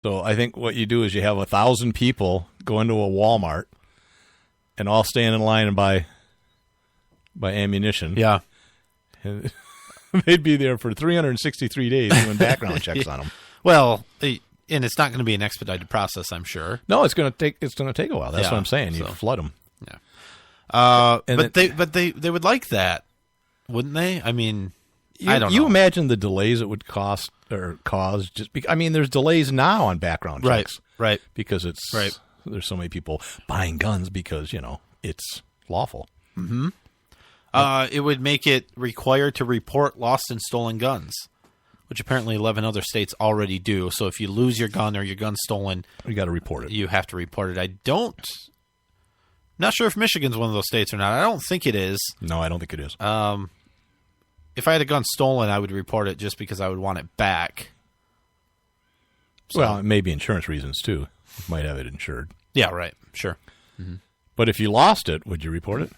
So I think what you do is you have 1,000 people go into a Walmart and all stand in line and buy ammunition. Yeah. And they'd be there for 363 days doing background checks on them. Well, and it's not going to be an expedited process, I'm sure. No, it's going to take a while. That's Yeah, what I'm saying. You so. flood them. Yeah. And But they would like that, wouldn't they? I mean, I don't know. You imagine the delays it would cause just because, I mean, there's delays now on background checks. Right. Because there's so many people buying guns because, it's lawful. Mm-hmm. It would make it required to report lost and stolen guns, which apparently 11 other states already do. So if you lose your gun or your gun's stolen, You got to report it. you have to report it. Not sure if Michigan's one of those states or not. I don't think it is. No, I don't think it is. If I had a gun stolen, I would report it just because I would want it back. So, Well, it may be insurance reasons, too. You might have it insured. yeah, right. Sure. But if you lost it, would you report it?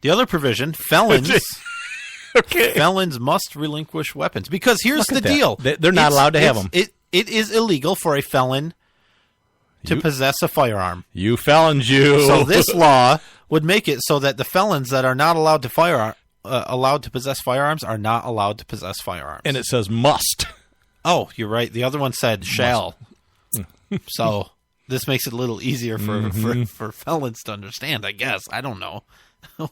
The other provision, felons Okay. felons must relinquish weapons. Because here's the at that. deal. They're not allowed to have them. It is illegal for a felon to possess a firearm. You felons, you. So this law would make it so that the felons that are not allowed to possess firearms are not allowed to possess firearms. And it says must. Oh, you're right. The other one said shall. So this makes it a little easier for felons to understand, I guess. I don't know.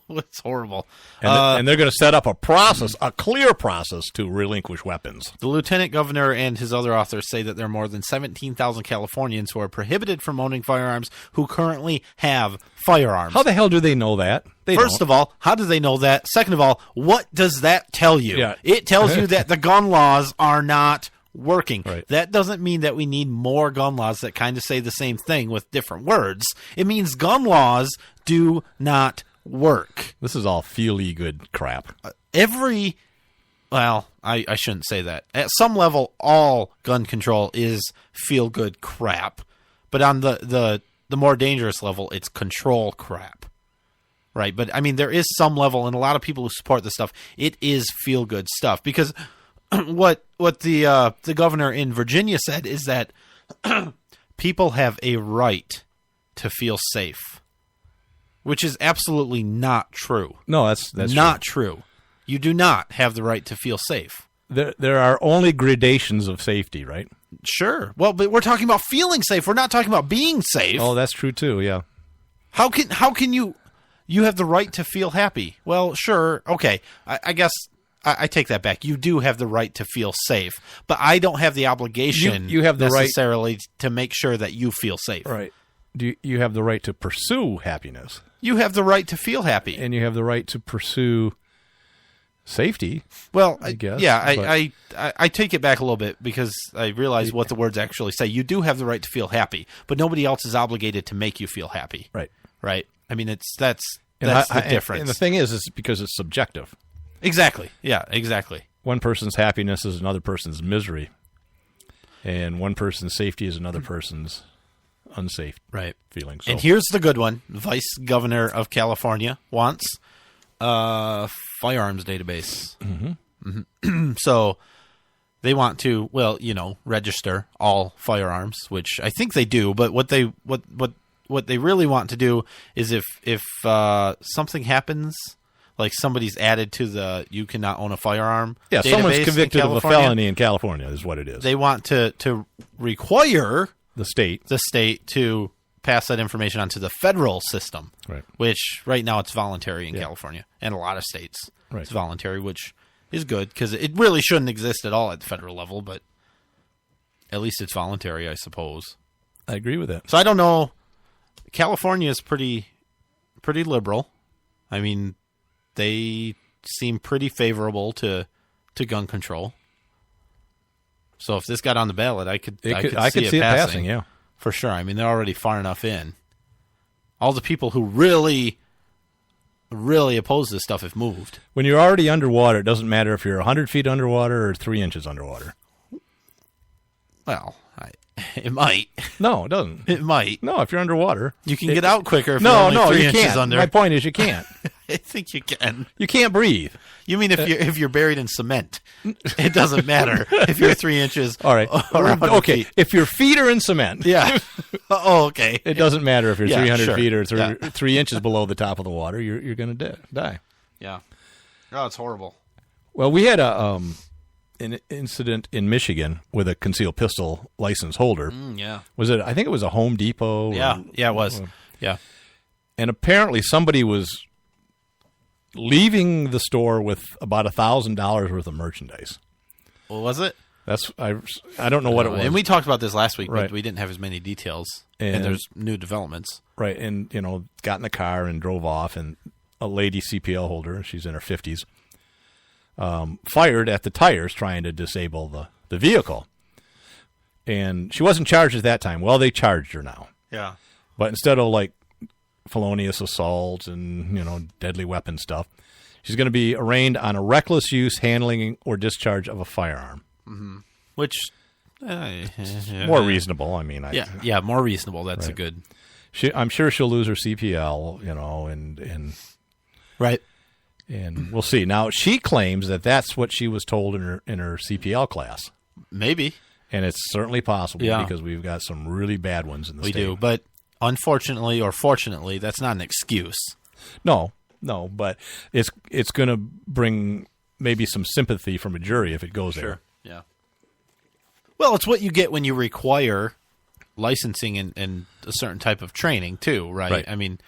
It's horrible. And they're going to set up a clear process to relinquish weapons. The lieutenant governor and his other authors say that there are more than 17,000 Californians who are prohibited from owning firearms who currently have firearms. How the hell do they know that? First of all, how do they know that? Second of all, what does that tell you? Yeah. It tells you that the gun laws are not working. Right. That doesn't mean that we need more gun laws that kind of say the same thing with different words. It means gun laws do not work. This is all feely good crap. Well, I shouldn't say that. At some level, all gun control is feel-good crap. But on the more dangerous level, it's control crap. Right? But, I mean, there is some level, and a lot of people who support this stuff, it is feel-good stuff. Because what the governor in Virginia said is that people have a right to feel safe. Which is absolutely not true. No, that's not true. You do not have the right to feel safe. There are only gradations of safety, right? Sure. Well, but we're talking about feeling safe. We're not talking about being safe. Oh, that's true too. Yeah. How can you have the right to feel happy? Well, sure. Okay. I guess I take that back. You do have the right to feel safe, but I don't have the obligation you have the necessarily to make sure that you feel safe. Right. You have the right to pursue happiness. You have the right to feel happy. And you have the right to pursue safety. Well, I guess. Yeah, I take it back a little bit because I realize what the words actually say. You do have the right to feel happy, but nobody else is obligated to make you feel happy. Right. Right. I mean, that's the difference. And the thing is because it's subjective. Exactly. Yeah, exactly. One person's happiness is another person's misery. And one person's safety is another person's unsafe feeling. So. And here's the good one. Vice Governor of California wants firearms database. Mm-hmm. So they want to, register all firearms, which I think they do. But what they really want to do is if something happens, like somebody's added to the you cannot own a firearm database, someone's convicted of a felony in California is what it is. They want to require the state to pass that information onto the federal system, right? Which right now it's voluntary in California and a lot of states. Right. It's voluntary, which is good because it really shouldn't exist at all at the federal level, but at least it's voluntary, I suppose. I agree with that. So I don't know. California is pretty liberal. I mean, they seem pretty favorable to gun control. So if this got on the ballot, I could see it passing. Yeah, for sure. I mean, they're already far enough in. All the people who really oppose this stuff have moved. When you're already underwater, it doesn't matter if you're 100 feet underwater or 3 inches underwater. Well, it might. No, it doesn't. It might. No, if you're underwater, you can get out quicker. If you're only 3 inches can't. under. My point is, you can't. I think you can. You can't breathe. You mean if you're buried in cement, it doesn't matter if you're 3 inches. All right. Or 100 Okay. feet. If your feet are in cement, Yeah. Oh, okay. it doesn't matter if you're Yeah, 300 sure. feet or Yeah. 3 inches below the top of the water. You're going to die. Yeah. Oh, it's horrible. Well, we had an incident in Michigan with a concealed pistol license holder. Yeah. Was it? I think it was a Home Depot. Yeah. Yeah, it was. Yeah. And apparently somebody was leaving the store with about $1,000 worth of merchandise. What was it? I don't know what it was. And we talked about this last week, Right. but we didn't have as many details. And- And there's new developments. Right, and got in the car and drove off, and a lady CPL holder, she's in her 50s, fired at the tires trying to disable the vehicle. And she wasn't charged at that time. Well, they charged her now. Yeah. But instead of like felonious assault and deadly weapon stuff, she's going to be arraigned on a reckless use, handling, or discharge of a firearm. Which More reasonable. I mean, yeah, more reasonable. That's a Right. good. I'm sure she'll lose her CPL, and Right. we'll see. Now she claims that that's what she was told in her CPL class, Maybe and it's certainly possible Yeah. because we've got some really bad ones in the we state. do, but unfortunately or fortunately, that's not an excuse. No, but it's going to bring maybe some sympathy from a jury if it goes there. Yeah. Well, it's what you get when you require licensing and a certain type of training too, right? Right. I mean,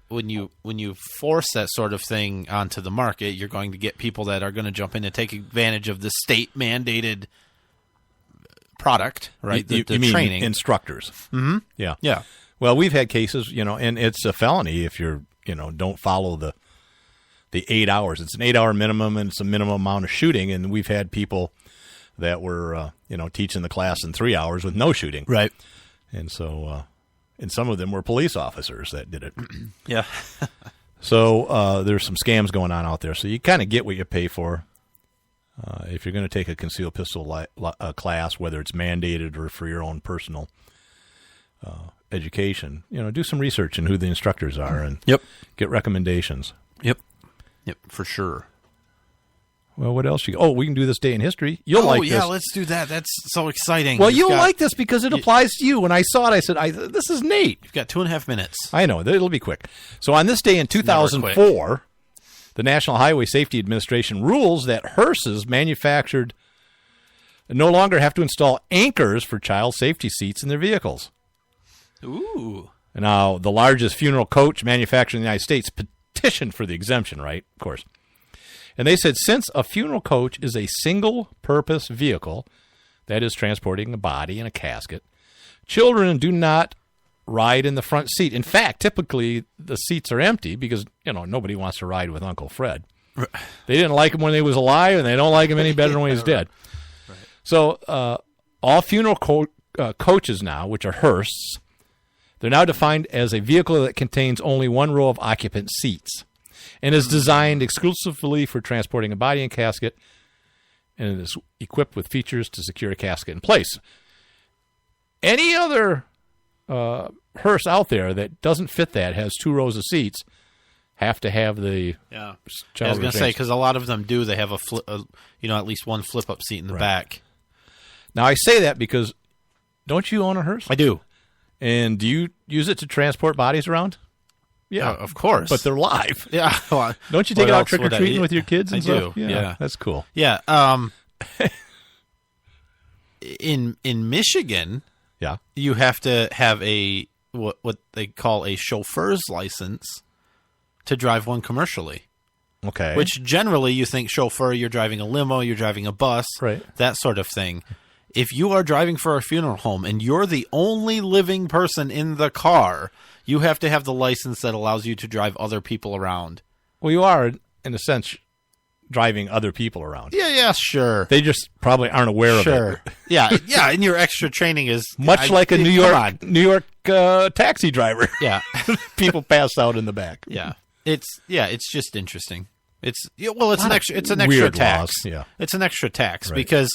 when you force that sort of thing onto the market, you're going to get people that are going to jump in and take advantage of the state mandated product, right? You The mean training. instructors? Mm-hmm. Yeah. Yeah. Well, we've had cases, and it's a felony if you're, don't follow the 8 hours. It's an 8-hour minimum, and it's a minimum amount of shooting. And we've had people that were, teaching the class in 3 hours with no shooting. Right. And so, and some of them were police officers that did it. Yeah. So there's some scams going on out there. So you kind of get what you pay for. If you're going to take a concealed pistol class, whether it's mandated or for your own personal education, do some research on who the instructors are and Yep. get recommendations. Yep. Yep. For sure. Well, what else? We can do this day in history. You'll like this. Let's do that. That's so exciting. Well, You've you'll got- like this because it applies to you. When I saw it, I said, this is neat. You've got 2.5 minutes. I know. It'll be quick. So on this day in 2004, the National Highway Safety Administration rules that hearses manufactured no longer have to install anchors for child safety seats in their vehicles. Ooh. Now, the largest funeral coach manufacturer in the United States petitioned for the exemption, right? Of course. And they said since a funeral coach is a single-purpose vehicle, that is transporting a body and a casket, children do not ride in the front seat. In fact, typically the seats are empty because, nobody wants to ride with Uncle Fred. They didn't like him when he was alive, and they don't like him any better when he's dead. Right. So all funeral coaches now, which are hearses, they're now defined as a vehicle that contains only one row of occupant seats and is designed exclusively for transporting a body and casket, and it is equipped with features to secure a casket in place. Any other hearse out there that doesn't fit that, has 2 rows of seats, have to have the Yeah. child I was going to say, restraints. because a lot of them do. They have at least one flip-up seat in the back. Now, I say that because don't you own a hearse? I do. And do you use it to transport bodies around? Yeah, Of course. but they're live. Yeah. Well, Don't you take what it out else would I- trick-or-treating with your kids and I stuff? do, yeah. That's cool. Yeah. In Michigan, Yeah. you have to have a what they call a chauffeur's license to drive one commercially. Okay. Which generally you think chauffeur, you're driving a limo, you're driving a bus, Right. that sort of thing. If you are driving for a funeral home and you're the only living person in the car, you have to have the license that allows you to drive other people around. Well, you are, in a sense, driving other people around. Yeah, sure. They just probably aren't aware of Sure. it. Yeah, and your extra training is Much like a New come York on. taxi driver. Yeah. People pass out in the back. Yeah. It's just interesting. It's an extra weird tax. laws, yeah. It's an extra tax Right. because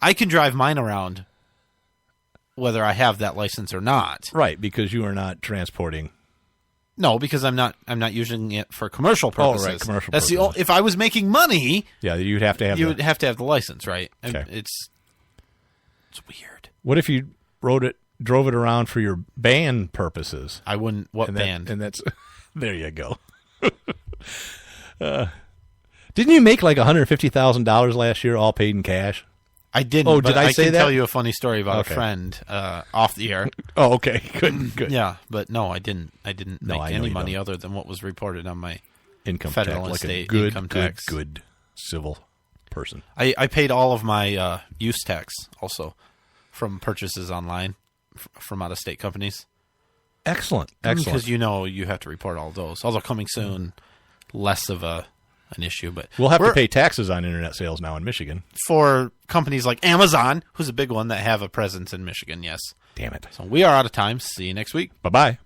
I can drive mine around whether I have that license or not. Right, because you are not transporting No, because I'm not using it for commercial Oh, purposes. right, commercial That's the purposes. if I was making money, Yeah, you'd have to have. you would have to have the license, right? And Okay. it's weird. What if you drove it around for your band purposes? I wouldn't. What And band? and that's there. You go. Didn't you make like $150,000 last year, all paid in cash? I didn't. Oh, but did I say can that? tell you a funny story about Okay. a friend off the air. Oh, okay, good. Yeah, but no, I didn't. I didn't No, make I know any you money don't. other than what was reported on my. Income Federal tax, and like a state good, income tax. good civil person. I paid all of my use tax also from purchases online from out of state companies. Excellent. Because you have to report all those. Although coming soon, less of an issue. But We'll have to we're- pay taxes on internet sales now in Michigan. for companies like Amazon, who's a big one that have a presence in Michigan. Yes. Damn it. So we are out of time. See you next week. Bye-bye.